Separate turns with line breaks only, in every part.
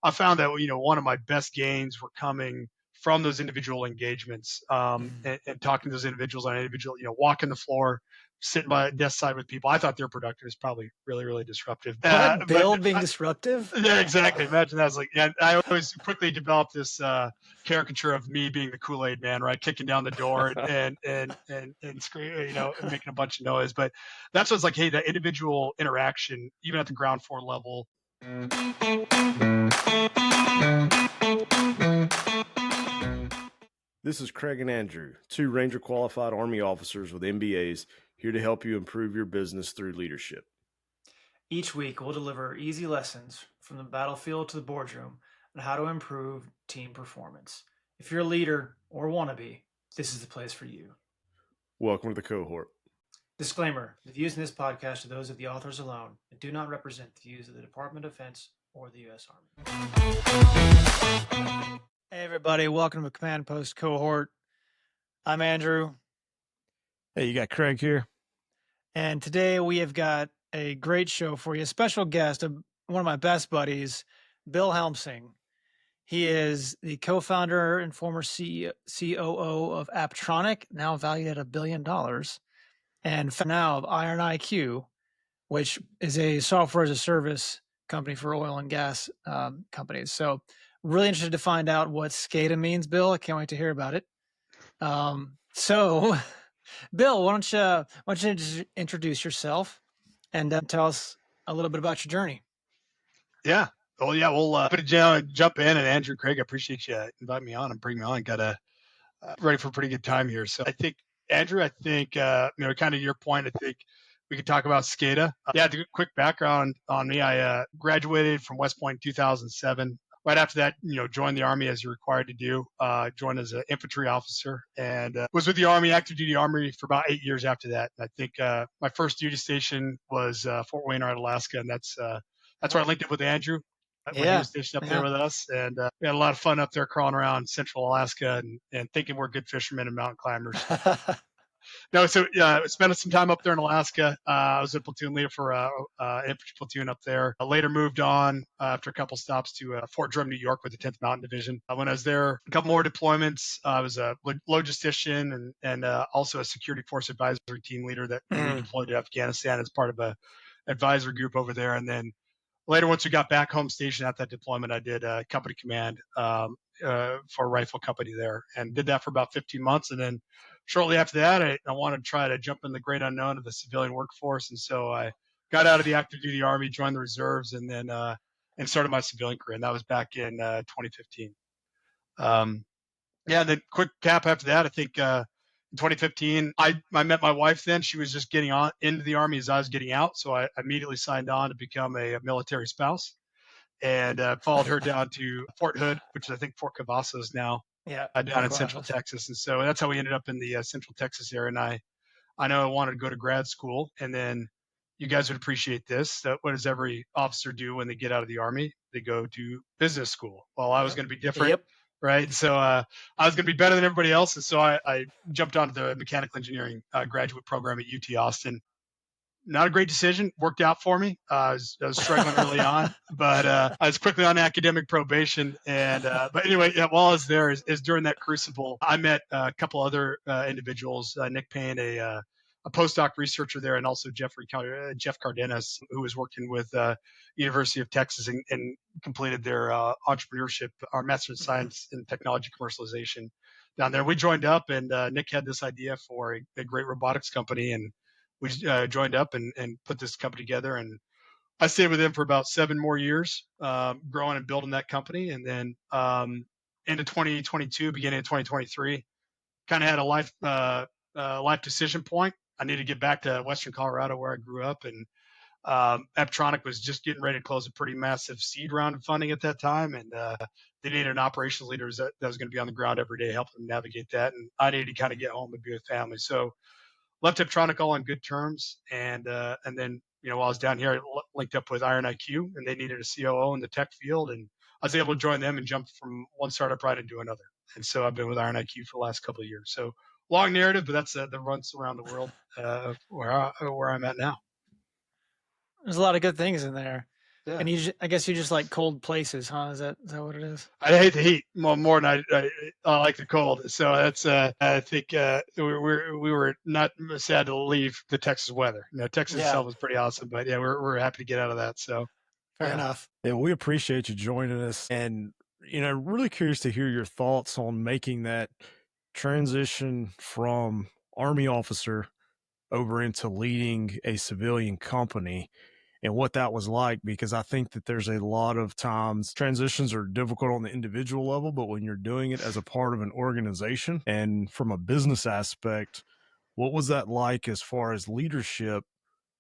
I found that, one of my best gains were coming from those individual engagements,
Mm.
and talking to those individuals on an individual, walking the floor, sitting by a desk side with people. I thought their productive was probably really, really disruptive.
What?
But
Bill being disruptive?
yeah, exactly. Imagine that. I was like, yeah, I always quickly developed this caricature of me being the Kool-Aid man, right? Kicking down the door and screaming, and making a bunch of noise. But that's what's like, hey, that individual interaction, even at the ground floor level.
This is Craig and Andrew, two Ranger qualified Army officers with MBAs, here to help you improve your business through leadership.
Each week, we'll deliver easy lessons from the battlefield to the boardroom on how to improve team performance. If you're a leader or want to be, this is the place for you.
Welcome to the cohort.
Disclaimer: the views in this podcast are those of the authors alone and do not represent the views of the Department of Defense or the U.S. Army. Hey, everybody. Welcome to Command Post Cohort. I'm Andrew.
Hey, you got Craig here.
And today we have got a great show for you. A special guest, one of my best buddies, Bill Helmsing. He is the co-founder and former COO of Apptronic, now valued at $1 billion, and now of Iron IQ, which is a software as a service company for oil and gas companies. So really interested to find out what SCADA means, Bill. I can't wait to hear about it. So Bill, why don't you introduce yourself and tell us a little bit about your journey?
Yeah. Oh, yeah. We'll jump in. And Andrew, Craig, I appreciate you inviting me on and bringing me on. Got ready for a pretty good time here. So I think, Andrew, kind of your point, I think we could talk about SCADA. To quick background on me, I graduated from West Point in 2007. Right after that, joined the Army as you're required to do. Joined as an infantry officer and was with the Army, active duty Army, for about 8 years after that. And I think my first duty station was Fort Wainwright, Alaska, and that's where I linked up with Andrew when he was stationed up there with us. And we had a lot of fun up there crawling around central Alaska and thinking we're good fishermen and mountain climbers. No, so spent some time up there in Alaska. I was a platoon leader for infantry platoon up there. I later moved on after a couple stops to Fort Drum, New York, with the 10th Mountain Division. When I was there, a couple more deployments. I was a logistician and also a security force advisory team leader that we deployed to Afghanistan as part of a advisory group over there. And then later, once we got back home station at that deployment, I did company command for a rifle company there and did that for about 15 months. And then shortly after that, I wanted to try to jump in the great unknown of the civilian workforce. And so I got out of the active duty Army, joined the reserves, and then and started my civilian career. And that was back in 2015. And then quick cap after that, I think in 2015, I met my wife then. She was just getting on into the Army as I was getting out. So I immediately signed on to become a military spouse and followed her down to Fort Hood, which is, I think, Fort Cavazos now, down in Central Texas. And so that's how we ended up in the Central Texas area. And I know I wanted to go to grad school. And then you guys would appreciate this. What does every officer do when they get out of the Army? They go to business school. Well, I was going to be different.
Yep.
Right. So I was going to be better than everybody else. And so I jumped onto the mechanical engineering graduate program at UT Austin. Not a great decision. Worked out for me. I was struggling early on, but I was quickly on academic probation. And but anyway, while I was there, is during that crucible, I met a couple other individuals. Nick Payne, a postdoc researcher there, and also Jeff Cardenas, who was working with University of Texas and completed their entrepreneurship, our Master's of Science in Technology Commercialization down there. We joined up, and Nick had this idea for a great robotics company, and we joined up and put this company together. And I stayed with him for about 7 more years, growing and building that company. And then into 2022, beginning of 2023, kind of had a life decision point. I needed to get back to Western Colorado where I grew up. And Apptronic was just getting ready to close a pretty massive seed round of funding at that time. And they needed an operations leader that was going to be on the ground every day, helping them navigate that. And I needed to kind of get home and be with family. So left Apptronic all on good terms. And then, while I was down here, I linked up with Iron IQ, and they needed a COO in the tech field. And I was able to join them and jump from one startup right into another. And so I've been with Iron IQ for the last couple of years. So long narrative, but that's the runs around the world where I'm at now.
There's a lot of good things in there.
Yeah.
And I guess you just like cold places, huh? Is that what it is?
I hate the heat more than I like the cold. So that's I think we were not sad to leave the Texas weather. Texas
Yeah,
itself was pretty awesome, but yeah, we're happy to get out of that. So
fair
yeah.
enough.
Yeah, we appreciate you joining us, and really curious to hear your thoughts on making that transition from Army officer over into leading a civilian company and what that was like, because I think that there's a lot of times transitions are difficult on the individual level, but when you're doing it as a part of an organization and from a business aspect, what was that like as far as leadership,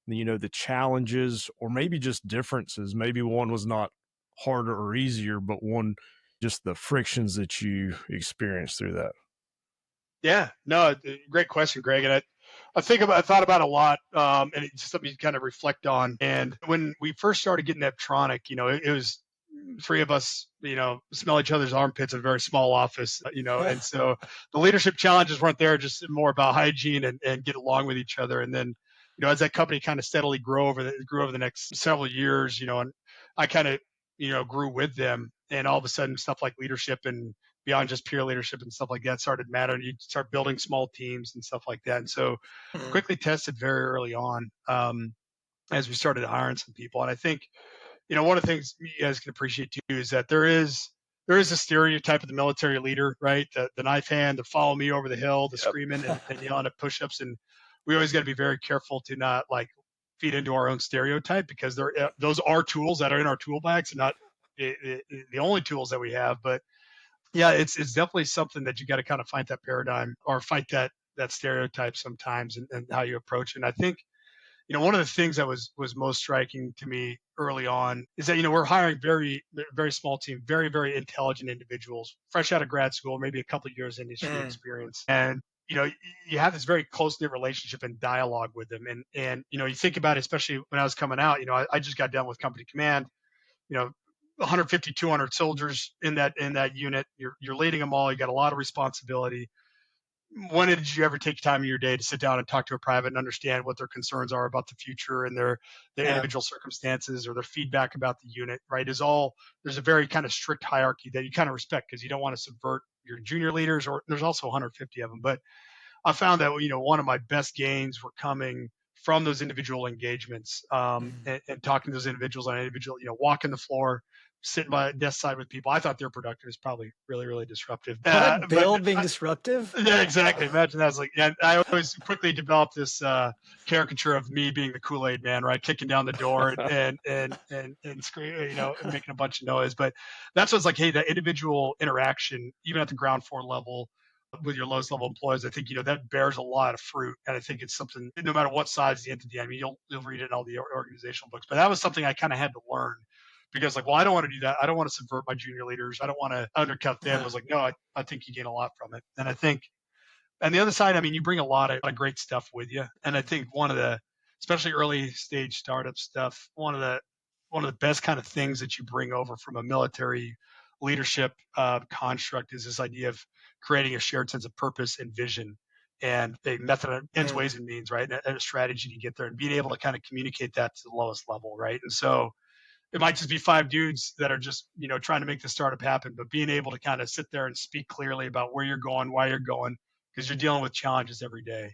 the challenges or maybe just differences? Maybe one was not harder or easier, but one, just the frictions that you experienced through that.
Yeah, no, great question, Greg. And I thought about it a lot, and it's something to kind of reflect on. And when we first started getting Neptronic, it was three of us, smell each other's armpits in a very small office, and so the leadership challenges weren't there, just more about hygiene and get along with each other. And then, as that company kind of steadily grew over the next several years, and I kind of, grew with them, and all of a sudden stuff like leadership and beyond just peer leadership and stuff like that started mattering. You start building small teams and stuff like that. And so
Mhm.
quickly tested very early on, as we started hiring some people. And I think, one of the things you guys can appreciate too is that there is a stereotype of the military leader, right? The knife hand, the follow me over the hill, the
Yep.
screaming and yelling at push-ups. And we always got to be very careful to not like feed into our own stereotype, because those are tools that are in our tool bags and not the only tools that we have. But yeah, it's definitely something that you got to kind of fight that paradigm or fight that stereotype sometimes, and how you approach it. And I think, one of the things that was most striking to me early on is that, we're hiring very, very small team, very, very intelligent individuals, fresh out of grad school, maybe a couple of years industry
Mhm.
experience. And, you have this very close knit relationship and dialogue with them. And, you think about it, especially when I was coming out, I just got done with company command, you know, 150, 200 soldiers in that unit. You're leading them all. You got a lot of responsibility. When did you ever take time of your day to sit down and talk to a private and understand what their concerns are about the future and their
Yeah.
individual circumstances or their feedback about the unit? Right? There's a very kind of strict hierarchy that you kind of respect, because you don't want to subvert your junior leaders, or there's also 150 of them. But I found that, one of my best gains were coming from those individual engagements,
Mhm.
and talking to those individuals on an individual, walking the floor, sitting by a desk side with people. I thought their productive is probably really, really disruptive.
What,
But
Bill being disruptive?
yeah, exactly. Imagine that. I was like, yeah, I always quickly developed this caricature of me being the Kool-Aid man, right? Kicking down the door and screaming, and making a bunch of noise. But that's what's like, hey, that individual interaction, even at the ground floor level with your lowest level employees, I think, that bears a lot of fruit. And I think it's something, no matter what size the entity, I mean, you'll read it in all the organizational books. But that was something I kind of had to learn, because like, well, I don't want to do that. I don't want to subvert my junior leaders. I don't want to undercut them. I was like, no, I think you gain a lot from it. And I think, and the other side, I mean, you bring a lot of great stuff with you. And I think one of the, especially early stage startup stuff, one of the best kind of things that you bring over from a military leadership construct is this idea of creating a shared sense of purpose and vision, and a method of ends,
Mm.
ways, and means, right? And a strategy to get there, and being able to kind of communicate that to the lowest level, right? And so it might just be five dudes that are just, trying to make the startup happen, but being able to kind of sit there and speak clearly about where you're going, why you're going, because you're dealing with challenges every day.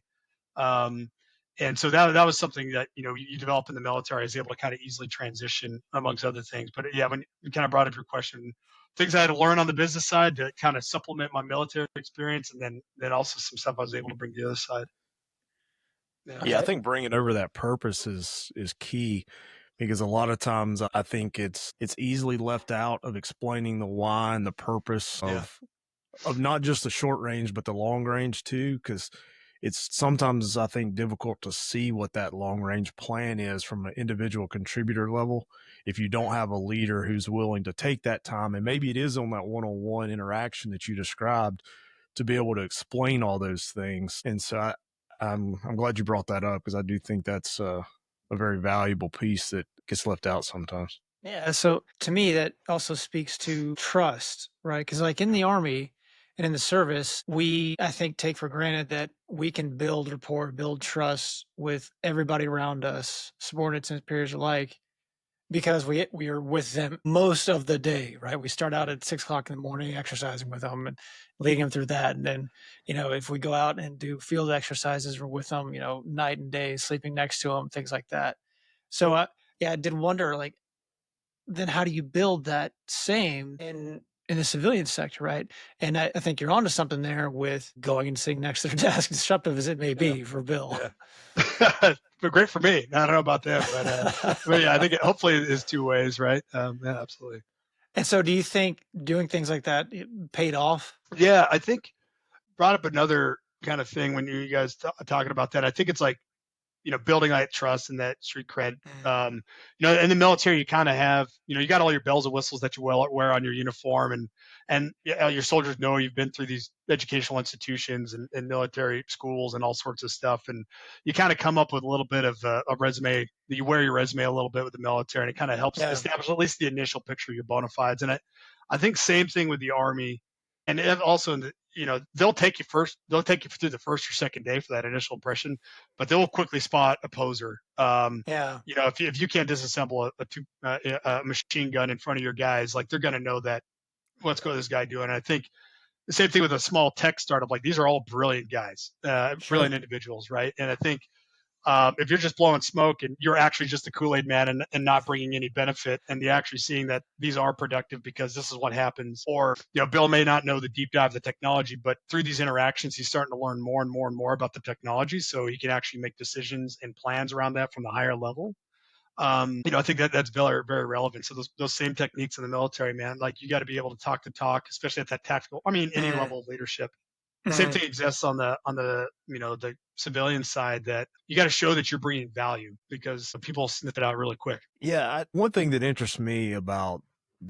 Um, and so that was something that, you develop in the military. I was able to kind of easily transition amongst other things. But yeah, when you kind of brought up your question, things I had to learn on the business side to kind of supplement my military experience, and then also some stuff I was able to bring to the other side. Yeah.
Yeah, I think bringing over that purpose is key, because a lot of times I think it's easily left out of explaining the why and the purpose
Yeah.
of not just the short range but the long range too, because it's sometimes, I think, difficult to see what that long range plan is from an individual contributor level if you don't have a leader who's willing to take that time, and maybe it is on that one-on-one interaction that you described, to be able to explain all those things. And so I'm glad you brought that up, because I do think that's a very valuable piece that gets left out sometimes.
Yeah. So to me, that also speaks to trust, right? Because like in the Army and in the service, we, I think, take for granted that we can build rapport, build trust with everybody around us, subordinates and superiors alike. because we are with them most of the day, right? We start out at 6 o'clock in the morning exercising with them and leading them through that. And then, if we go out and do field exercises, we're with them, night and day, sleeping next to them, things like that. So, yeah, I did wonder, like, then how do you build that same in the civilian sector, right? And I think you're onto something there with going and sitting next to their desk, disruptive as it may
Yeah.
be for Bill.
Yeah. But great for me. I don't know about them, but yeah, I think hopefully it is two ways, right? Yeah, absolutely.
And so do you think doing things like that paid off?
Yeah, I think brought up another kind of thing when you guys talking about that. I think it's like, building that trust and that street cred. In the military, you kind of have, you got all your bells and whistles that you wear on your uniform, and your soldiers know you've been through these educational institutions and military schools and all sorts of stuff, and you kind of come up with a little bit of a resume. You wear your resume a little bit with the military, and it kind of helps establish at least the initial picture of your bona fides. And I think same thing with the Army, and also in the, they'll take you through the first or second day for that initial impression, but they'll quickly spot a poser. If you can't disassemble a machine gun in front of your guys, like, they're going to know that, what's this guy doing? And I think the same thing with a small tech startup. Like, these are all brilliant guys, brilliant individuals, right? And I think if you're just blowing smoke and you're actually just a Kool-Aid man and not bringing any benefit, and you're actually seeing that these are productive because this is what happens, or, Bill may not know the deep dive of the technology, but through these interactions, he's starting to learn more and more and more about the technology, so he can actually make decisions and plans around that from the higher level. I think that's very, very relevant. So those same techniques in the military, man, like, you got to be able to talk the talk, especially at that tactical, any level of leadership. Same thing exists on the the civilian side, that you got to show that you're bringing value, because people sniff it out really quick.
Yeah, one thing that interests me about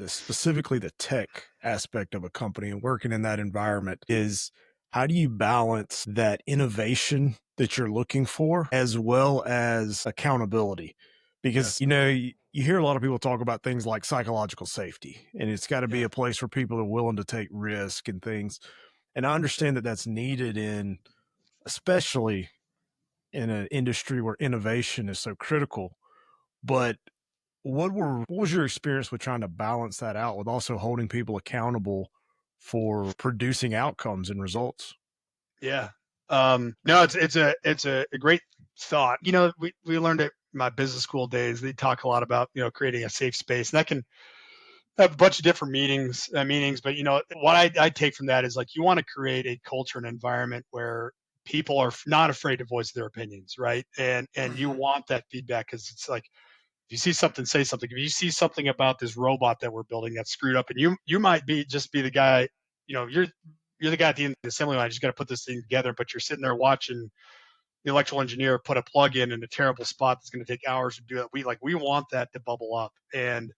specifically the tech aspect of a company and working in that environment is, how do you balance that innovation that you're looking for as well as accountability? Because, you hear a lot of people talk about things like psychological safety, and it's got to be a place where people are willing to take risk and things. And I understand that that's needed especially in an industry where innovation is so critical. But what was your experience with trying to balance that out with also holding people accountable for producing outcomes and results?
Yeah. No, it's a great thought. We learned at my business school days, they talk a lot about, creating a safe space, and that can have a bunch of different meanings, but, what I take from that is, like, you want to create a culture and environment where people are not afraid to voice their opinions, right? And you want that feedback, because it's like, if you see something, say something. If you see something about this robot that we're building that's screwed up, and you might be the guy, you're the guy at the end of the assembly line, you just got to put this thing together, but you're sitting there watching the electrical engineer put a plug in a terrible spot that's going to take hours to do it. We want that to bubble up, and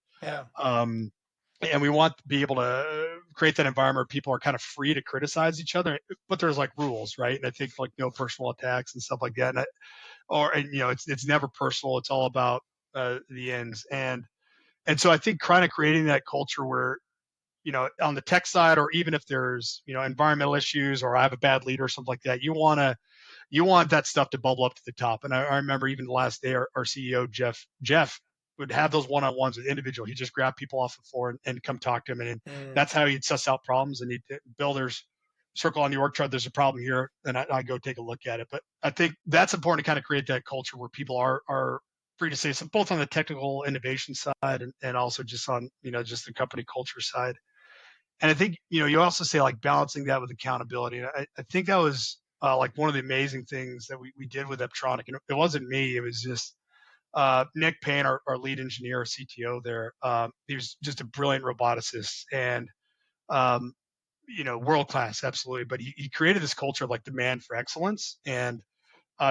we want to be able to create that environment where people are kind of free to criticize each other, but there's, like, rules, right? And I think, like, no personal attacks and stuff like that. It's never personal. It's all about the ends. And so I think kind of creating that culture where, on the tech side, or even if there's, environmental issues, or I have a bad leader or something like that, you want that stuff to bubble up to the top. And I remember even the last day, our CEO, Jeff would have those one-on-ones with individuals. He'd just grab people off the floor and come talk to them. And that's how he'd suss out problems. And he'd builders circle on the org chart. There's a problem here. And I go take a look at it. But I think that's important to kind of create that culture where people are free to say something, both on the technical innovation side and also just on, just the company culture side. And I think, you also say, like, balancing that with accountability. And I think that was like one of the amazing things that we did with Eptronic. And it wasn't me. It was just Nick Payne, our lead engineer, CTO there. He was just a brilliant roboticist and, world class, absolutely. But he created this culture of, like, demand for excellence. And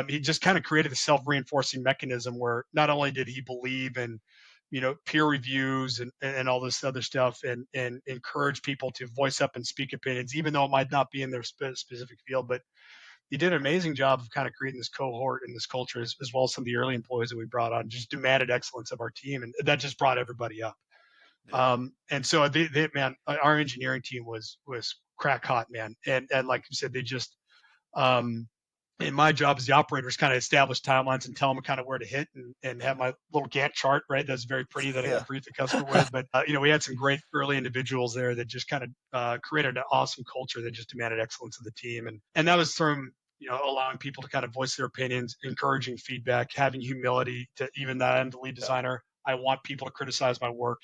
he just kind of created a self-reinforcing mechanism where not only did he believe in, peer reviews and all this other stuff, and encourage people to voice up and speak opinions, even though it might not be in their specific field, but he did an amazing job of kind of creating this cohort and this culture, as well as some of the early employees that we brought on, just demanded excellence of our team. And that just brought everybody up. And so man, our engineering team was crack hot, man. And like you said, they just, And my job as the operator is kind of establish timelines and tell them kind of where to hit and have my little Gantt chart, right? That's very pretty that I
Yeah.
can brief the customer with. But, we had some great early individuals there that just kind of created an awesome culture that just demanded excellence of the team. And that was from, allowing people to kind of voice their opinions, encouraging feedback, having humility to even that I'm the lead designer. I want people to criticize my work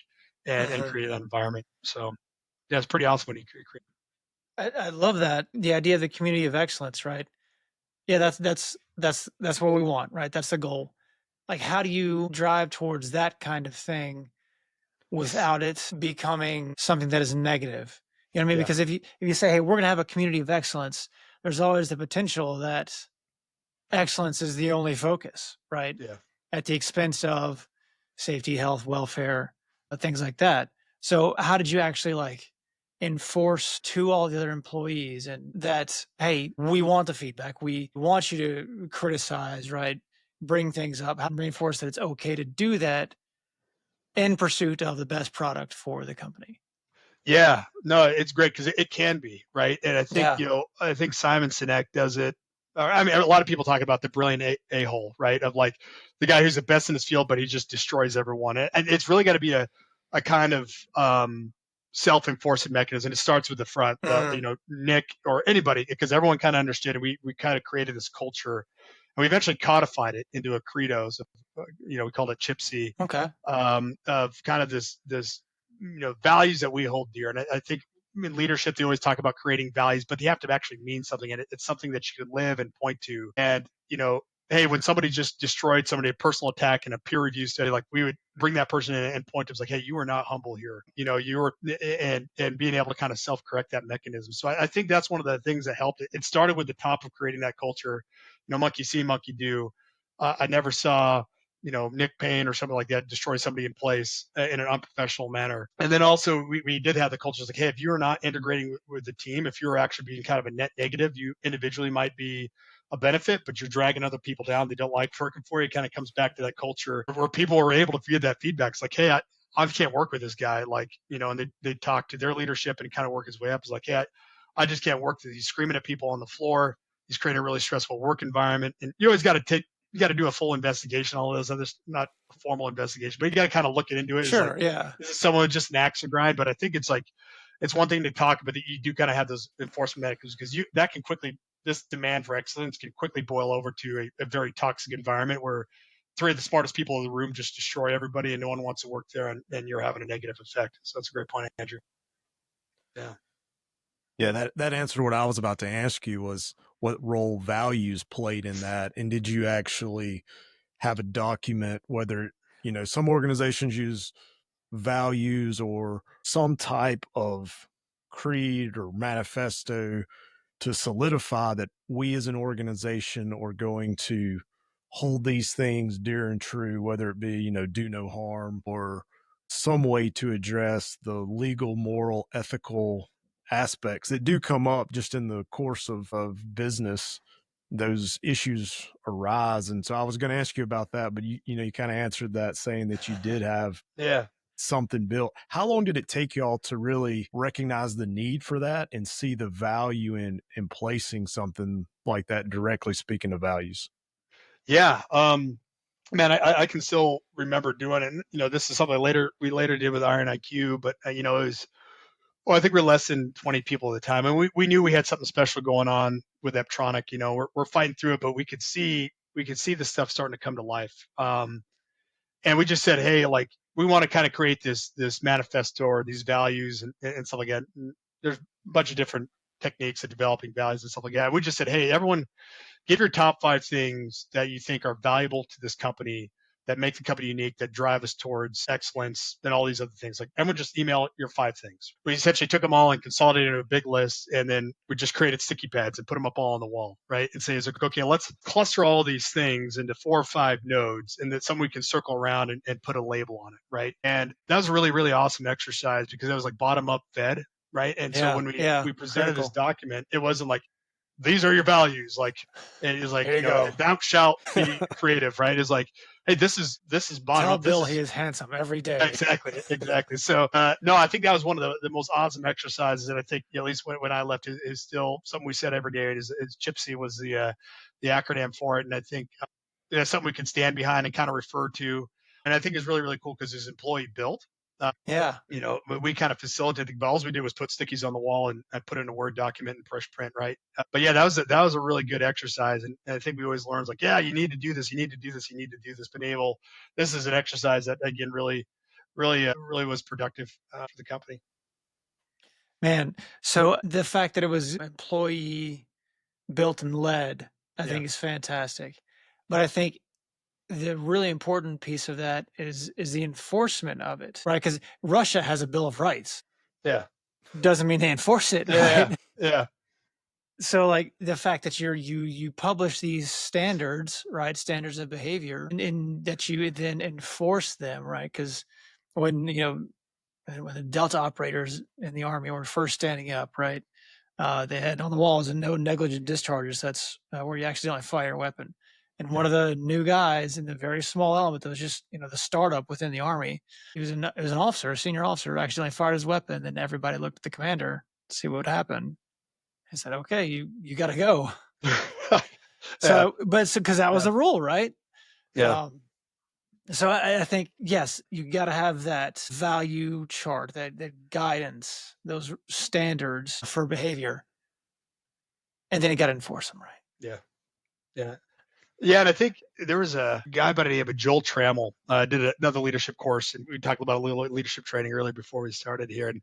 and create that environment. So yeah, it's pretty awesome when you create.
I love that. The idea of the community of excellence, right? Yeah, that's what we want, right? That's the goal. Like, how do you drive towards that kind of thing without it becoming something that is negative? You know what I mean?
Yeah.
Because if you say, hey, we're gonna have a community of excellence, there's always the potential that excellence is the only focus, right?
Yeah.
At the expense of safety, health, welfare, things like that. So how did you actually like enforce to all the other employees and that, hey, we want the feedback. We want you to criticize, right? Bring things up, how to reinforce that it's okay to do that in pursuit of the best product for the company.
Yeah, no, it's great because it can be, right? And I think,
Yeah.
I think Simon Sinek does it. I mean, a lot of people talk about the brilliant a-hole, right? Of like the guy who's the best in his field, but he just destroys everyone. And it's really got to be a kind of self-enforcement mechanism. It starts with the front, Nick or anybody, because everyone kind of understood it. We kind of created this culture and we eventually codified it into a credo. So, we called it CHIPSy,
Okay.
of kind of this values that we hold dear. And I think in leadership they always talk about creating values, but they have to actually mean something, and it's something that you can live and point to. And hey, when somebody just destroyed somebody, a personal attack in a peer review study, like we would bring that person in and point to, like, hey, you are not humble here. You were, and being able to kind of self-correct that mechanism. So I think that's one of the things that helped. It started with the top of creating that culture. Monkey see, monkey do. I never saw Nick Payne or something like that destroy somebody in place in an unprofessional manner. And then also we did have the culture like, hey, if you're not integrating with the team, if you're actually being kind of a net negative, you individually might be a benefit, but you're dragging other people down. They don't like working for you. It kind of comes back to that culture where people were able to feed that feedback. It's like, hey, I can't work with this guy. Like, and they talk to their leadership and kind of work his way up. It's like, hey, I just can't work with this. He's screaming at people on the floor. He's creating a really stressful work environment. And you always got to do a full investigation. All of those others, not a formal investigation, but you got to kind of look into it.
Sure.
Like,
Yeah.
this is someone who just an axe to grind. But I think it's like, it's one thing to talk, but you do kind of have those enforcement mechanisms because this demand for excellence can quickly boil over to a very toxic environment where three of the smartest people in the room just destroy everybody and no one wants to work there, and you're having a negative effect. So that's a great point, Andrew. Yeah.
Yeah, that answered what I was about to ask you, was what role values played in that. And did you actually have a document, whether, some organizations use values or some type of creed or manifesto to solidify that we as an organization are going to hold these things dear and true, whether it be, do no harm, or some way to address the legal, moral, ethical aspects that do come up just in the course of business. Those issues arise. And so I was going to ask you about that, but you kind of answered that saying that you did have something built. How long did it take y'all to really recognize the need for that and see the value in placing something like that, directly speaking of values?
Yeah. Man, I can still remember doing it. And, this is something we later did with Iron IQ, but it was, I think we're less than 20 people at the time. And we knew we had something special going on with Eptronic. We're fighting through it, but we could see the stuff starting to come to life. And we just said, hey, like, we want to kind of create this manifesto or these values and stuff like that. And there's a bunch of different techniques of developing values and stuff like that. We just said, hey, everyone, give your top 5 things that you think are valuable to this company, that make the company unique, that drive us towards excellence, and all these other things. Like, everyone just email your 5 things. We essentially took them all and consolidated into a big list, and then we just created sticky pads and put them up all on the wall, right? And say, okay, let's cluster all these things into 4 or 5 nodes, and then some we can circle around and put a label on it, right? And that was a really, really awesome exercise because it was like bottom up fed, right? And so when we presented this document, it wasn't like, these are your values. Like, and it was like, thou shalt be creative, right? It's like, hey, this is bottom
Tell
up. This
Bill
is
he is handsome every day.
exactly. So no, I think that was one of the most awesome exercises, and I think at least when I left, is still something we said every day. Is Gypsy was the acronym for it, and I think that's something we can stand behind and kind of refer to, and I think is really really cool because it's employee built.
Yeah.
But we kind of facilitated. But all we did was put stickies on the wall and put it in a Word document and push print, right? But yeah, that was a really good exercise, and I think we always learn like, yeah, you need to do this, you need to do this, you need to do this. This is an exercise that again really was productive for the company.
Man, so the fact that it was employee built and led, I think is fantastic. But I think the really important piece of that is the enforcement of it, right? Because Russia has a Bill of Rights.
Yeah.
Doesn't mean they enforce it,
Yeah.
right?
Yeah.
So like the fact that you publish these standards, right? Standards of behavior and that you then enforce them, right? Because when when the Delta operators in the Army were first standing up, right? They had on the walls and no negligent discharges. That's where you accidentally fire a weapon. And one of the new guys in the very small element that was just the startup within the Army, it was an officer, a senior officer, accidentally fired his weapon. And everybody looked at the commander to see what would happen. He said, "Okay, you got to go." So, because that was the rule, right?
Yeah.
So I think, yes, you got to have that value chart, that guidance, those standards for behavior, and then you got to enforce them, right?
Yeah. Yeah. Yeah, and I think there was a guy by the name of Joel Trammell did another leadership course, and we talked about a little leadership training earlier before we started here. And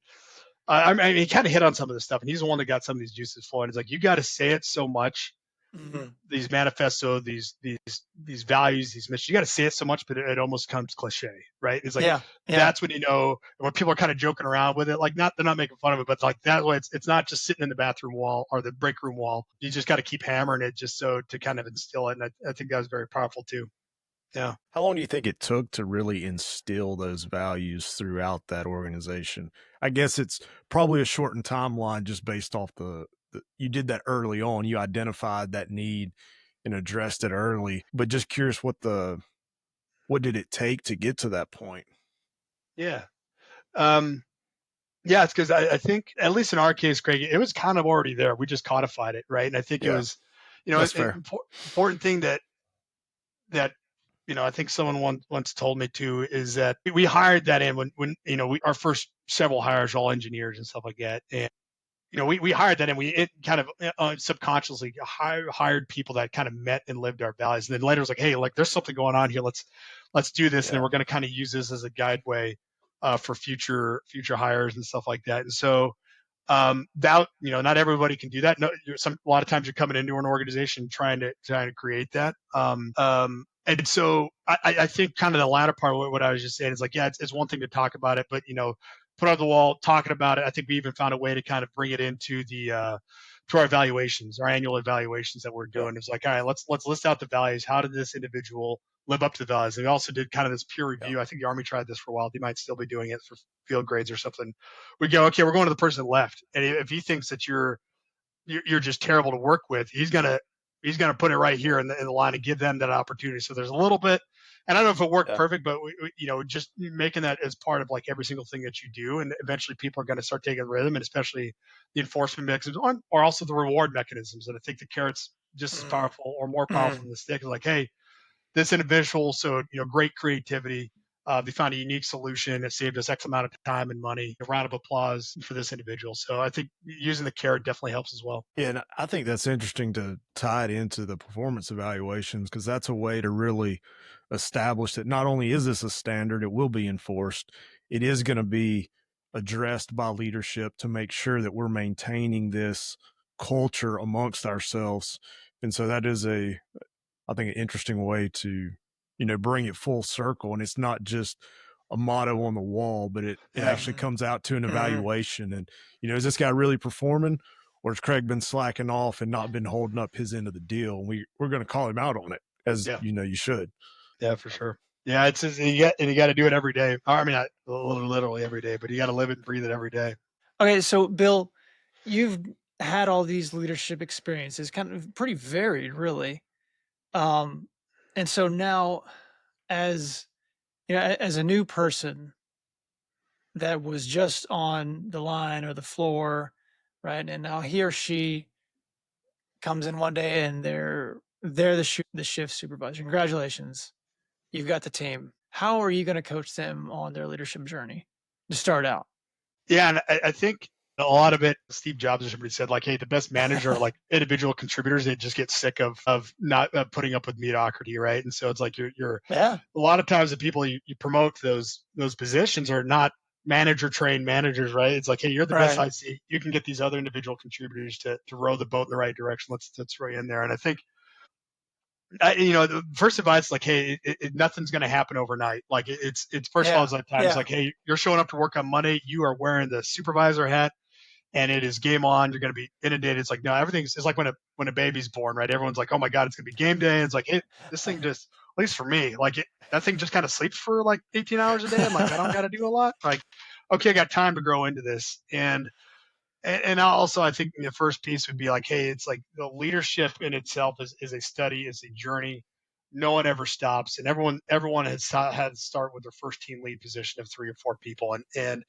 I mean, he kind of hit on some of this stuff, and he's the one that got some of these juices flowing. It's like you got to say it so much. These manifesto, these values, these missions. You got to say it so much, but it almost comes cliche, right? It's like that's when when people are kind of joking around with it. Like they're not making fun of it, but like that way, it's not just sitting in the bathroom wall or the break room wall. You just got to keep hammering it just so to kind of instill it. And I think that was very powerful too. Yeah.
How long do you think it took to really instill those values throughout that organization? I guess it's probably a shortened timeline just based off you did that early on. You identified that need and addressed it early, but just curious what did it take to get to that point?
Yeah. Yeah, it's because I think, at least in our case, Craig, it was kind of already there. We just codified it, right? And I think it was,
That's fair.
Important thing that I think someone once told me too is that we hired that in when our first several hires were all engineers and stuff like that, and we hired that in. It kind of subconsciously hired people that kind of met and lived our values, and then later it was like, hey, like there's something going on here. Let's do this, and then we're going to kind of use this as a guideway for future hires and stuff like that. And so that not everybody can do that. No, a lot of times you're coming into an organization trying to create that. And so I think kind of the latter part of what I was just saying is like, yeah, it's one thing to talk about it, but put it on the wall, talking about it. I think we even found a way to kind of bring it into to our evaluations, our annual evaluations that we're doing. It's like, all right, let's list out the values. How did this individual live up to the values? And we also did kind of this peer review. I think the Army tried this for a while. They might still be doing it for field grades or something. We go, okay, we're going to the person that left, and if he thinks that you're just terrible to work with, he's gonna put it right here in the line and give them that opportunity. So there's a little bit, and I don't know if it worked perfect, but we just making that as part of like every single thing that you do, and eventually people are going to start taking rhythm, and especially the enforcement mechanisms or also the reward mechanisms. And I think the carrot's just as powerful or more powerful than the stick. Is like, hey, this individual, so great creativity. They found a unique solution that saved us X amount of time and money. A round of applause for this individual. So I think using the carrot definitely helps as well.
Yeah, and I think that's interesting to tie it into the performance evaluations, because that's a way to really establish that not only is this a standard, it will be enforced, it is going to be addressed by leadership to make sure that we're maintaining this culture amongst ourselves. And so that is I think, an interesting way to, bring it full circle. And it's not just a motto on the wall, but it actually comes out to an evaluation. And, is this guy really performing, or has Craig been slacking off and not been holding up his end of the deal? And we're going to call him out on it, as you should.
Yeah, for sure. Yeah, it's just, you got to do it every day. I mean, not literally every day, but you got to live it and breathe it every day.
Okay, so Bill, you've had all these leadership experiences, kind of pretty varied, really. And so now, as as a new person that was just on the line or the floor, right? And now he or she comes in one day and they're the shift supervisor. Congratulations, you've got the team. How are you going to coach them on their leadership journey to start out?
Yeah, and I think a lot of it, Steve Jobs or somebody said, like, hey, the best manager are like individual contributors. They just get sick of not putting up with mediocrity, right? And so it's like you're
Yeah,
a lot of times the people you promote those positions are not manager trained managers, right? It's like, hey, you're the best
right.
IC. You can get these other individual contributors to row the boat in the right direction. Let's throw you in there. And I think the first advice is like, hey, nothing's going to happen overnight. Like it's first of all,
Yeah,
it's like times
yeah,
like, hey, you're showing up to work on Monday. You are wearing the supervisor hat and it is game on. You're going to be inundated. It's like, no, it's like when a baby's born, right? Everyone's like, oh my God, it's going to be game day. And it's like, hey, this thing just, at least for me, like that thing just kind of sleeps for like 18 hours a day. I'm like, I don't got to do a lot. Like, okay, I got time to grow into this. And also, I think the first piece would be like, hey, it's like the leadership in itself is a study, is a journey. No one ever stops, and everyone has had to start with their first team lead position of 3 or 4 people, and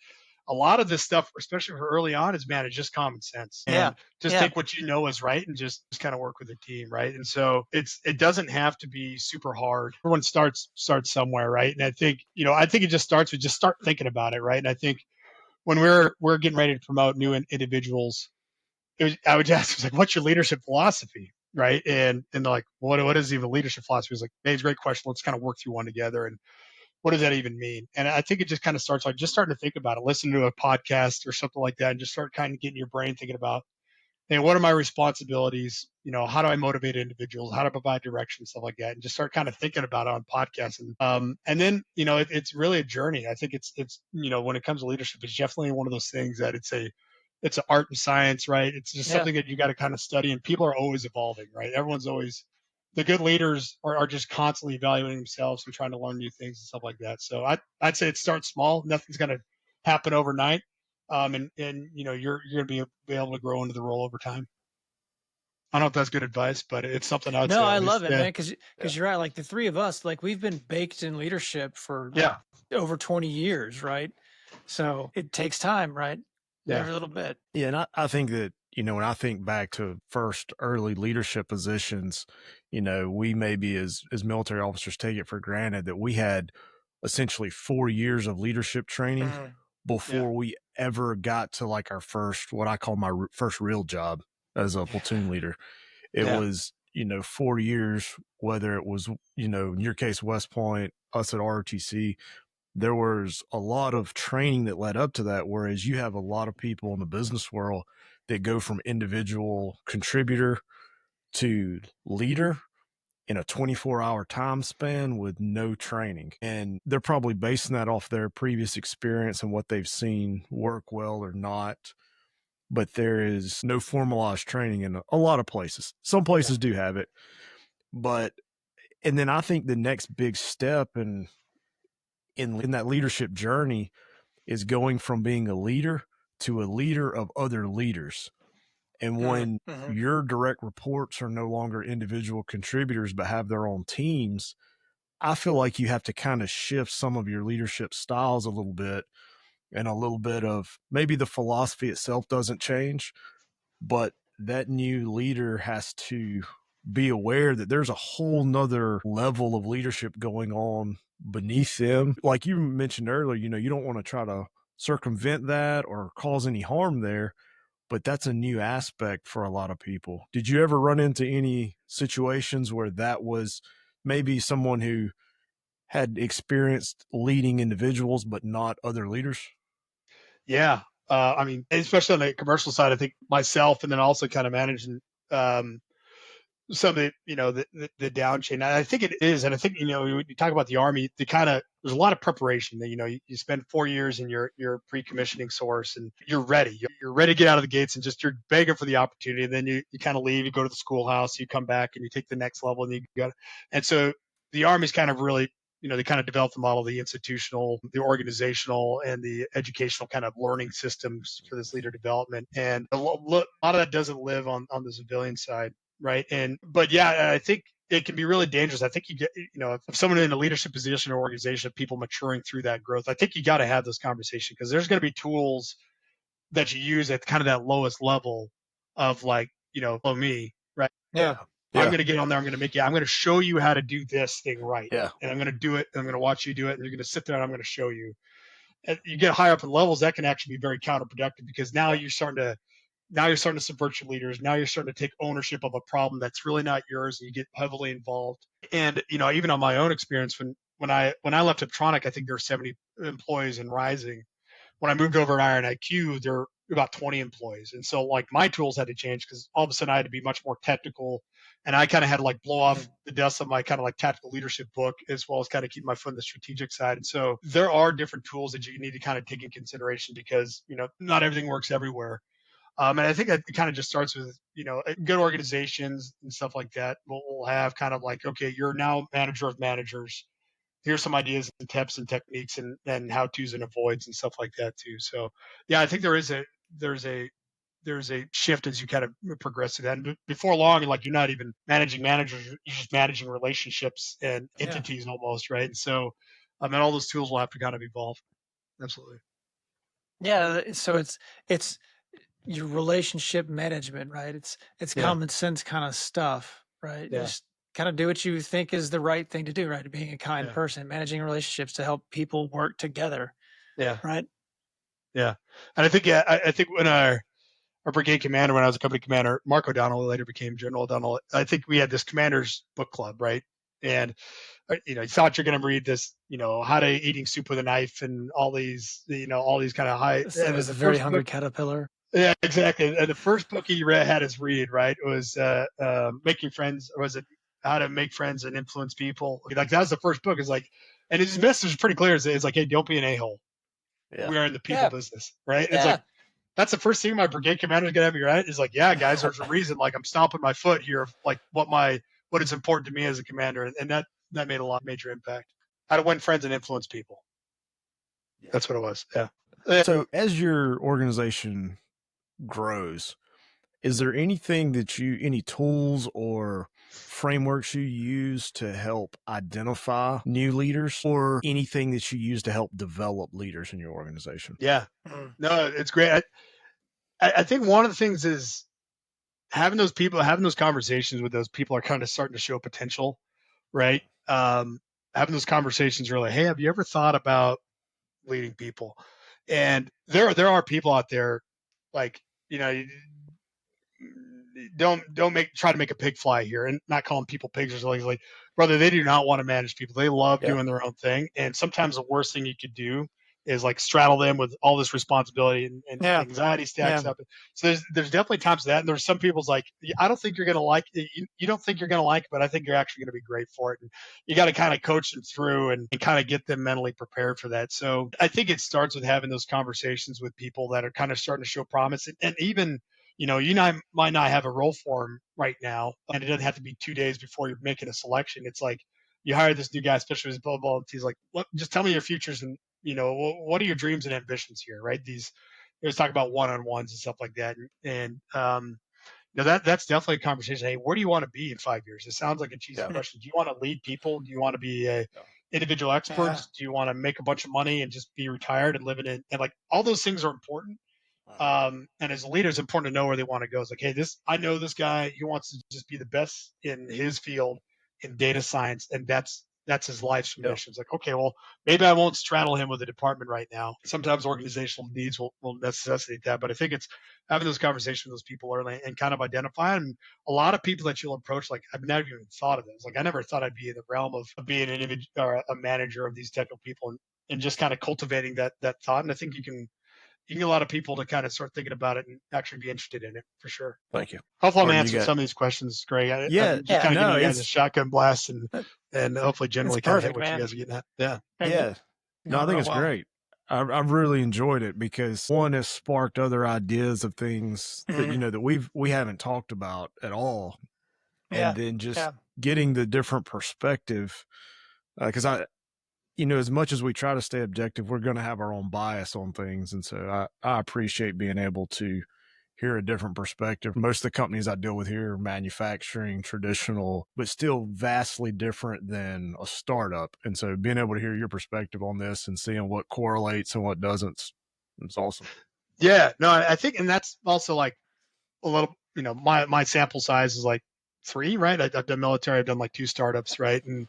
a lot of this stuff, especially for early on, is man, it's just common sense
yeah,
and just
yeah.
take what you know is right and just kind of work with the team, right? And so it doesn't have to be super hard. Everyone starts somewhere, right? And I think it just starts with just start thinking about it, right? And I think when we're getting ready to promote new individuals, I would ask, like, what's your leadership philosophy, right? And they're like, what is even leadership philosophy? It's like, hey, it's a great question. Let's kind of work through one together. And what does that even mean? And I think it just kind of starts like just starting to think about it, listen to a podcast or something like that, and just start kind of getting your brain thinking about, hey, what are my responsibilities? How do I motivate individuals? How to provide direction, stuff like that, and just start kind of thinking about it on podcasts. And then it's really a journey. I think it's when it comes to leadership, it's definitely one of those things that it's an art and science, right? It's just
Yeah.
something that you got to kind of study, and people are always evolving, right? Everyone's always the good leaders are just constantly evaluating themselves and trying to learn new things and stuff like that. So I'd say it starts small. Nothing's going to happen overnight. And you're going to be able to grow into the role over time. I don't know if that's good advice, but it's something I would
No,
say at
I
least.
love it,
Yeah.
man. Because you're right. Like the three of us, like we've been baked in leadership for
Yeah.
over 20 years, right? So it takes time, right?
Yeah.
Every little bit.
Yeah, and I think that, when I think back to first early leadership positions, we maybe as military officers take it for granted that we had essentially 4 years of leadership training
Mhm.
Yeah.
before we ever got to like our first, what I call my first real job as a platoon leader. It
Yeah.
was, 4 years, whether it was, in your case, West Point, us at ROTC, there was a lot of training that led up to that. Whereas you have a lot of people in the business world that go from individual contributor to leader in a 24-hour time span with no training. And they're probably basing that off their previous experience and what they've seen work well or not. But there is no formalized training in a lot of places. Some places do have it. And then I think the next big step in that leadership journey is going from being a leader to a leader of other leaders. And when
Mhm.
your direct reports are no longer individual contributors but have their own teams, I feel like you have to kind of shift some of your leadership styles a little bit, and a little bit of maybe the philosophy itself doesn't change, but that new leader has to be aware that there's a whole nother level of leadership going on beneath them. Like you mentioned earlier, you don't want to try to circumvent that or cause any harm there, but that's a new aspect for a lot of people. Did you ever run into any situations where that was maybe someone who had experienced leading individuals but not other leaders?
Yeah. I mean, especially on the commercial side, I think myself and then also kind of managing um, some of the down chain. I think it is, and I think when you talk about the Army, there's a lot of preparation. That you spend 4 years in your pre-commissioning source, and you're ready. You're ready to get out of the gates, and just you're begging for the opportunity. And then you kind of leave. You go to the schoolhouse. You come back, and you take the next level, and you go. And so the Army's kind of really they kind of developed the model, the institutional, the organizational, and the educational kind of learning systems for this leader development. And a lot of that doesn't live on the civilian side, right? But yeah, I think it can be really dangerous. I think you get, if someone in a leadership position or organization of people maturing through that growth, I think you got to have this conversation because there's going to be tools that you use at kind of that lowest level of like, follow me, right?
Yeah.
I'm going to get on there. I'm going to show you how to do this thing right.
Yeah.
And I'm going to do it. I'm going to watch you do it. And you're going to sit there and I'm going to show you. And you get higher up in levels, that can actually be very counterproductive because now you're starting to subvert your leaders. Now you're starting to take ownership of a problem that's really not yours and you get heavily involved. And, even on my own experience, when I left Optronic, I think there were 70 employees and rising. When I moved over to Iron IQ, there were about 20 employees. And so like my tools had to change because all of a sudden I had to be much more technical. And I kind of had to like blow off the dust of my kind of like tactical leadership book, as well as kind of keep my foot on the strategic side. And so there are different tools that you need to kind of take in consideration because, not everything works everywhere. And I think it kind of just starts with, good organizations and stuff like that. We'll have kind of like, okay, you're now manager of managers. Here's some ideas and tips and techniques and how to's and avoids and stuff like that too. So yeah, I think there's a shift as you kind of progress to that. And before long, like you're not even managing managers, you're just managing relationships and entities almost, right? And so, and all those tools will have to kind of evolve. Absolutely.
Yeah. So it's your relationship management, right? It's common sense kind of stuff, right?
Yeah.
Just kind of do what you think is the right thing to do, right? Being a kind person, managing relationships to help people work together.
Yeah.
Right.
Yeah. And I think, I think when our brigade commander, when I was a company commander, Mark O'Donnell, later became General O'Donnell, I think we had this commander's book club, right? And, you thought you're going to read this, how to eating soup with a knife and all these, all these kind of high.
It was a very hungry caterpillar.
Yeah, exactly. And the first book he had us read, right, was Making Friends, or was it How to Make Friends and Influence People? Like that was the first book. It's like, and his message is pretty clear. It's like, hey, don't be an a-hole. Yeah. We are in the people business, right? Yeah. It's like, that's the first thing my brigade commander is gonna have me right. Is like, yeah, guys, there's a reason. Like I'm stomping my foot here of like what is important to me as a commander, and that made a lot of major impact. How to win friends and influence people. Yeah. That's what it was. Yeah.
So as your organization grows, is there anything that any tools or frameworks you use to help identify new leaders, or anything that you use to help develop leaders in your organization?
Yeah, no, it's great. I think one of the things is having those conversations with those people are kind of starting to show potential, right? Having those conversations really, hey, have you ever thought about leading people? And there are people out there like, don't try to make a pig fly here and not calling people pigs or something. Like, brother, they do not want to manage people. They love doing their own thing. And sometimes the worst thing you could do is like straddle them with all this responsibility and anxiety stacks up. So there's definitely times that, and there's some people's like, I don't think you're going to like it. You don't think you're going to like it, but I think you're actually going to be great for it. And you got to kind of coach them through and kind of get them mentally prepared for that. So I think it starts with having those conversations with people that are kind of starting to show promise. And even, you might not have a role for him right now, and it doesn't have to be 2 days before you're making a selection. It's like you hire this new guy, especially with his blah, blah, he's like, just tell me your futures and, what are your dreams and ambitions here, right? There's talk about one-on-ones and stuff like that. And that's definitely a conversation. Hey, where do you want to be in 5 years? It sounds like a cheesy question. Do you want to lead people? Do you want to be a individual expert? Yeah. Do you want to make a bunch of money and just be retired and living in, and like all those things are important. And as a leader, it's important to know where they want to go. It's like, hey, I know this guy, he wants to just be the best in his field in data science. And that's his life's mission. It's like, okay, well, maybe I won't straddle him with a department right now. Sometimes organizational needs will necessitate that. But I think it's having those conversations with those people early and kind of identify them. A lot of people that you'll approach, like I've never even thought of this. Like I never thought I'd be in the realm of being an individual or a manager of these technical people and just kind of cultivating that thought. And I think you can get a lot of people to kind of start thinking about it and actually be interested in it for sure.
Thank you.
Hopefully I'm answering some of these questions, Greg. I'm just kind of giving you guys a shotgun blast and hopefully generally kind of hit what you guys are getting at. Yeah.
Yeah. No, I think it's great. I've really enjoyed it because one has sparked other ideas of things that, that we haven't talked about at all. And then just getting the different perspective, because as much as we try to stay objective, we're going to have our own bias on things. And so I appreciate being able to hear a different perspective. Most of the companies I deal with here are manufacturing, traditional, but still vastly different than a startup. And so being able to hear your perspective on this and seeing what correlates and what doesn't, it's awesome.
Yeah, no, I think, and that's also like a little, my sample size is like 3, right? I've done military, I've done like 2 startups, right? And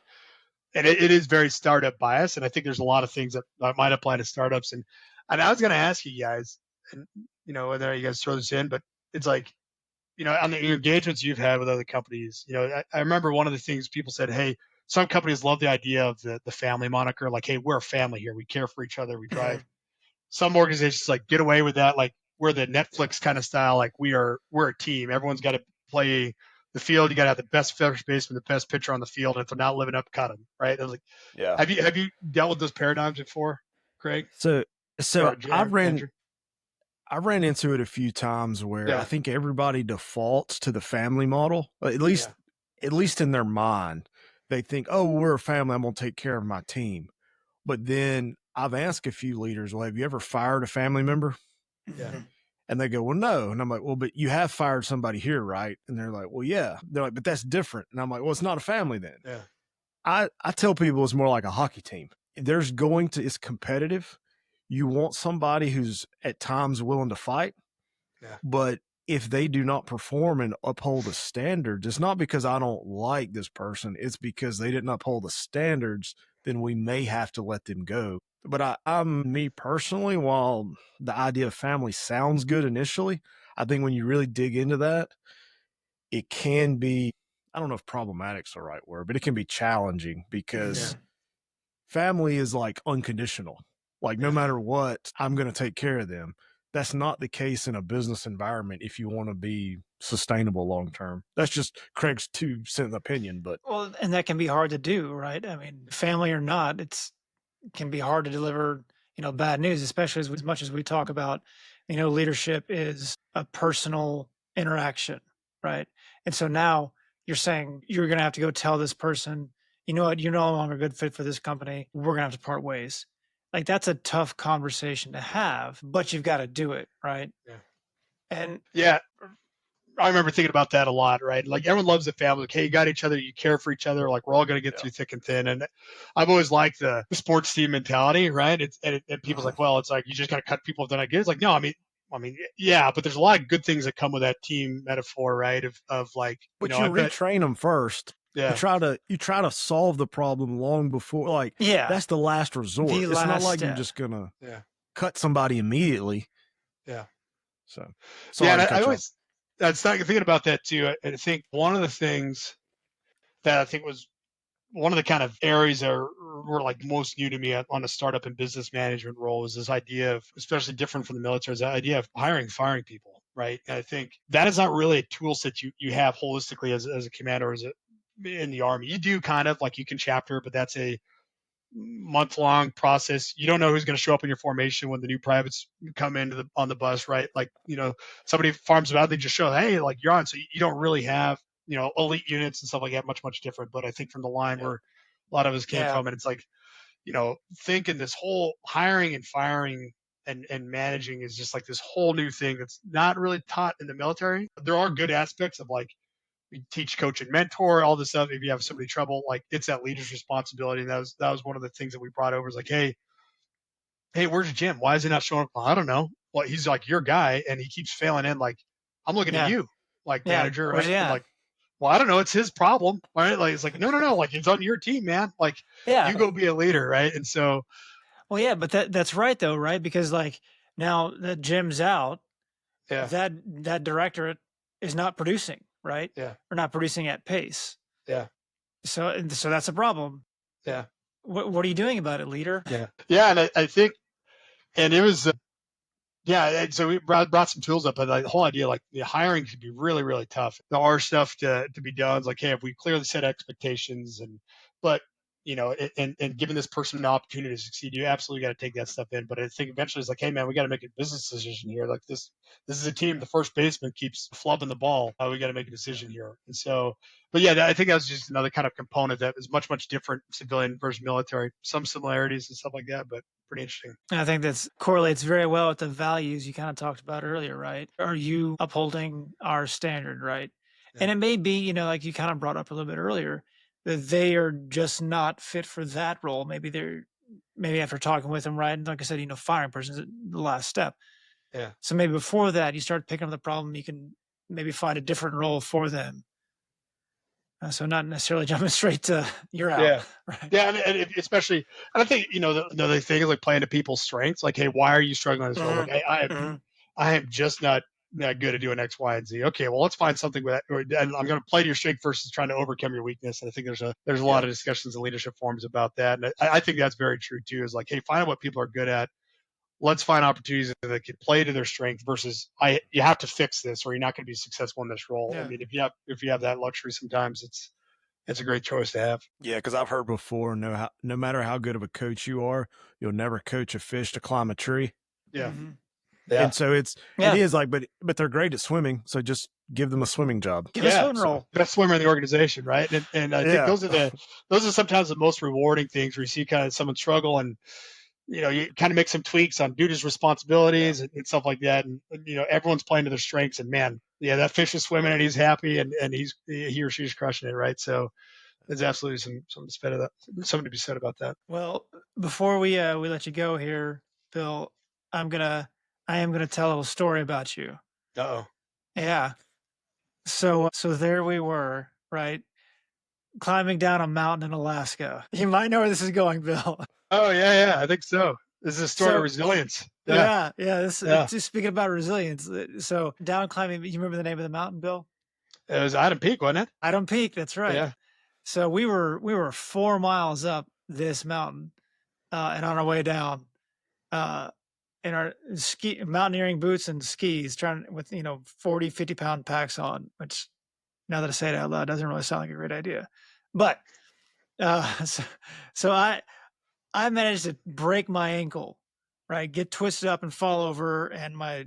it is very startup bias. And I think there's a lot of things that might apply to startups. And I was going to ask you guys, and, whether you guys throw this in, but it's like, on the engagements you've had with other companies, I remember one of the things people said, hey, some companies love the idea of the family moniker, like, hey, we're a family here. We care for each other. We drive. Some organizations like get away with that. Like we're the Netflix kind of style. Like we're a team. Everyone's got to play the field. You got to have the best first baseman, the best pitcher on the field. And if they're not living up, cut them. Right. I was like,
Yeah.
have you dealt with those paradigms before, Craig?
So
Or
I
Andrew?
ran into it a few times where
Yeah.
I think everybody defaults to the family model, at least in their mind. They think, oh, we're a family. I'm going to take care of my team. But then I've asked a few leaders, well, have you ever fired a family member?
Yeah.
And they go, well, no. And I'm like, well, but you have fired somebody here, right? And they're like, well, yeah. They're like, but that's different. And I'm like, well, it's not a family then.
Yeah.
I tell people it's more like a hockey team. It's competitive. You want somebody who's at times willing to fight.
Yeah.
But if they do not perform and uphold the standards, it's not because I don't like this person. It's because they didn't uphold the standards. Then we may have to let them go. But me personally, while the idea of family sounds good initially, I think when you really dig into that, it can be, I don't know if problematic's the right word, but it can be challenging because family is like unconditional. Like no matter what, I'm going to take care of them. That's not the case in a business environment if you want to be sustainable long term. That's just Craig's 2-cent opinion, but
Well, and that can be hard to do, right? I mean, family or not, it can be hard to deliver, bad news, especially as much as we talk about, leadership is a personal interaction, right? And so now you're saying you're going to have to go tell this person, you know what, you're no longer a good fit for this company. We're going to have to part ways. Like that's a tough conversation to have, but you've got to do it, right?
Yeah.
And
Yeah. I remember thinking about that a lot, right? Like everyone loves the family. Like, hey, you got each other, you care for each other. Like we're all going to get through thick and thin. And I've always liked the sports team mentality, right? And people's like, well, it's like you just got to cut people if they're not good. It's like, no, I mean, yeah, but there's a lot of good things that come with that team metaphor, right? Of like,
but you retrain them first.
Yeah.
You try to solve the problem long before, like, that's the last resort. It's not like you're just going to cut somebody immediately.
Yeah.
So,
and I started thinking about that too. I think one of the things that I think was one of the kind of areas that were like most new to me on a startup and business management role is this idea of, especially different from the military, is the idea of hiring, firing people, right? And I think that is not really a tool set you have holistically as a commander or in the Army. You do kind of like you can chapter, but that's a month-long process. You don't know who's going to show up in your formation when the new privates come into on the bus, right? Like, somebody farms about, they just show, hey, like you're on. So you don't really have, elite units and stuff like that, much different. But I think from the line where a lot of us came from, and it's like, thinking this whole hiring and firing and managing is just like this whole new thing that's not really taught in the military. There are good aspects of like, we teach, coach, and mentor, all this stuff. If you have somebody trouble, like it's that leader's responsibility. And that was one of the things that we brought over. Is like, hey, where's Jim? Why is he not showing up? Well, I don't know. Well, he's like your guy, and he keeps failing in. Like, I'm looking at you, like manager, right?
Yeah.
Like, well, I don't know. It's his problem, right? Like, it's like, no. Like, it's on your team, man. Like, you go be a leader, right? And so,
well, yeah, but that's right though, right? Because like now that Jim's out, that directorate is not producing. Right?
Yeah.
Or not producing at pace.
Yeah.
So that's a problem.
Yeah.
What are you doing about it, leader?
Yeah. Yeah. And I think, and it was, so we brought some tools up, but the whole idea, like the hiring could be really, really tough. There are stuff to be done. It's like, hey, if we clearly set expectations but and giving this person an opportunity to succeed, you absolutely got to take that stuff in. But I think eventually it's like, hey man, we got to make a business decision here. Like this is a team. The first baseman keeps flubbing the ball. We got to make a decision here. And so, but yeah, I think that was just another kind of component that is much different, civilian versus military. Some similarities and stuff like that, but pretty interesting.
And I think that's correlates very well with the values you kind of talked about earlier, right? Are you upholding our standard, right?
Yeah.
And it may be, like you kind of brought up a little bit earlier, that they are just not fit for that role. Maybe after talking with them, right? And like I said, firing person is the last step.
Yeah.
So maybe before that, you start picking up the problem, you can maybe find a different role for them. So not necessarily jumping straight to you're out.
Yeah.
Right.
Yeah. And especially, and I think, the thing is like playing to people's strengths. Like, hey, why are you struggling in this role? Like, hey, I am just not that good at doing X, Y, and Z. Okay, well, let's find something with that. And I'm going to play to your strength versus trying to overcome your weakness. And I think there's a lot of discussions in leadership forums about that. And I think that's very true too. Is like, hey, find out what people are good at. Let's find opportunities that can play to their strength versus you have to fix this or you're not going to be successful in this role.
Yeah.
I mean, if you have that luxury, sometimes it's a great choice to have.
Yeah, because I've heard before, no matter how good of a coach you are, you'll never coach a fish to climb a tree.
Yeah.
Mm-hmm.
Yeah.
And so it is like, but they're great at swimming, so just give them a swimming job.
Give a swim role.
Best swimmer in the organization, right? And I think those are sometimes the most rewarding things where you see kind of someone struggle and you kind of make some tweaks on duties, responsibilities, and stuff like that. And everyone's playing to their strengths. And man, that fish is swimming and he's happy and he or she's crushing it, right? So there's absolutely something to be said about that.
Well, before we let you go here, Bill, I am gonna tell a little story about you.
Uh-oh.
Yeah. So there we were, right? Climbing down a mountain in Alaska. You might know where this is going, Bill.
Oh yeah, I think so. This is a story of resilience.
Yeah. Just speaking about resilience. So down climbing, you remember the name of the mountain, Bill?
It was Item Peak, wasn't it?
Item Peak, that's right.
Yeah.
So we were 4 miles up this mountain, and on our way down, in our mountaineering boots and skis, trying with 40, 50-pound packs on, which now that I say it out loud doesn't really sound like a great idea. But so I managed to break my ankle, right? Get twisted up and fall over, and my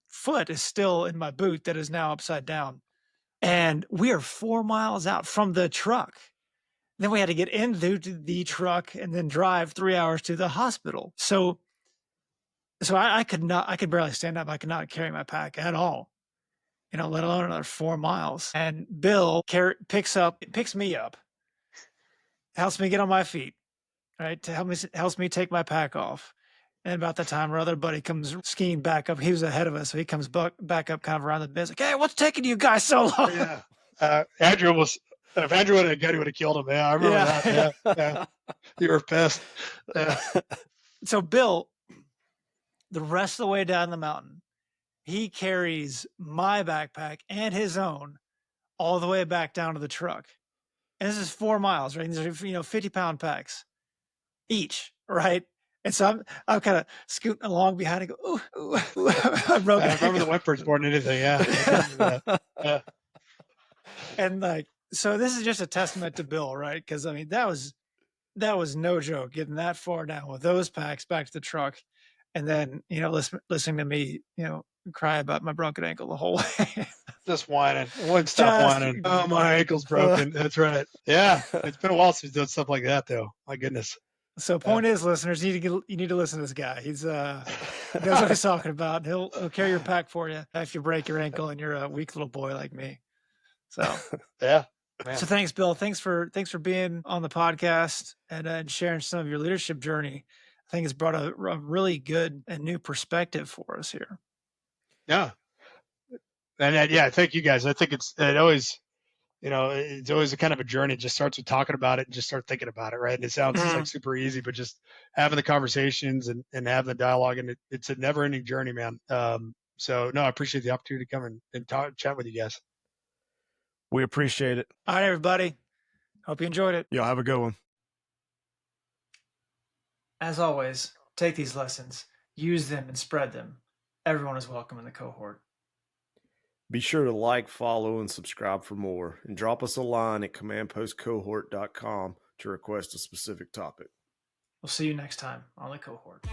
foot is still in my boot that is now upside down. And we are 4 miles out from the truck. Then we had to get into the truck and then drive 3 hours to the hospital. So I could barely stand up. I could not carry my pack at all, let alone another 4 miles. And Bill picks me up, helps me get on my feet, right? Helps me take my pack off. And about that time, our other buddy comes skiing back up. He was ahead of us, so he comes back up kind of around the bend. Like, hey, what's taking you guys so long?
Yeah. If Andrew would have got, he would have killed him. Yeah, I remember that. Yeah. You were pissed. Yeah.
So Bill, the rest of the way down the mountain, he carries my backpack and his own all the way back down to the truck. And this is 4 miles, right? These are 50-pound packs each, right? And so I'm kind of scooting along behind and go, ooh. I
remember the whimpers more than anything. Yeah.
And so this is just a testament to Bill, right? Because I mean, that was no joke getting that far down with those packs back to the truck, and then listening to me cry about my broken ankle the whole way.
Just whining. Wouldn't stop whining. Oh, my ankle's broken. That's right. Yeah. It's been a while since we've done stuff like that, though. My goodness.
So point is, listeners, you need to listen to this guy. He's knows what he's talking about. He'll carry your pack for you if you break your ankle and you're a weak little boy like me. So
yeah. Man.
So thanks, Bill. Thanks for being on the podcast and sharing some of your leadership journey. I think it's brought a really good and new perspective for us here.
Yeah. And thank you guys. I think it's always a kind of a journey. It just starts with talking about it and just start thinking about it, right? And it sounds like super easy, but just having the conversations and having the dialogue, and it's a never ending journey, man. So no, I appreciate the opportunity to come and chat with you guys.
We appreciate it.
All right, everybody. Hope you enjoyed it.
Y'all have a good one.
As always, take these lessons, use them, and spread them. Everyone is welcome in the cohort.
Be sure to like, follow, and subscribe for more, and drop us a line at commandpostcohort.com to request a specific topic.
We'll see you next time on the cohort.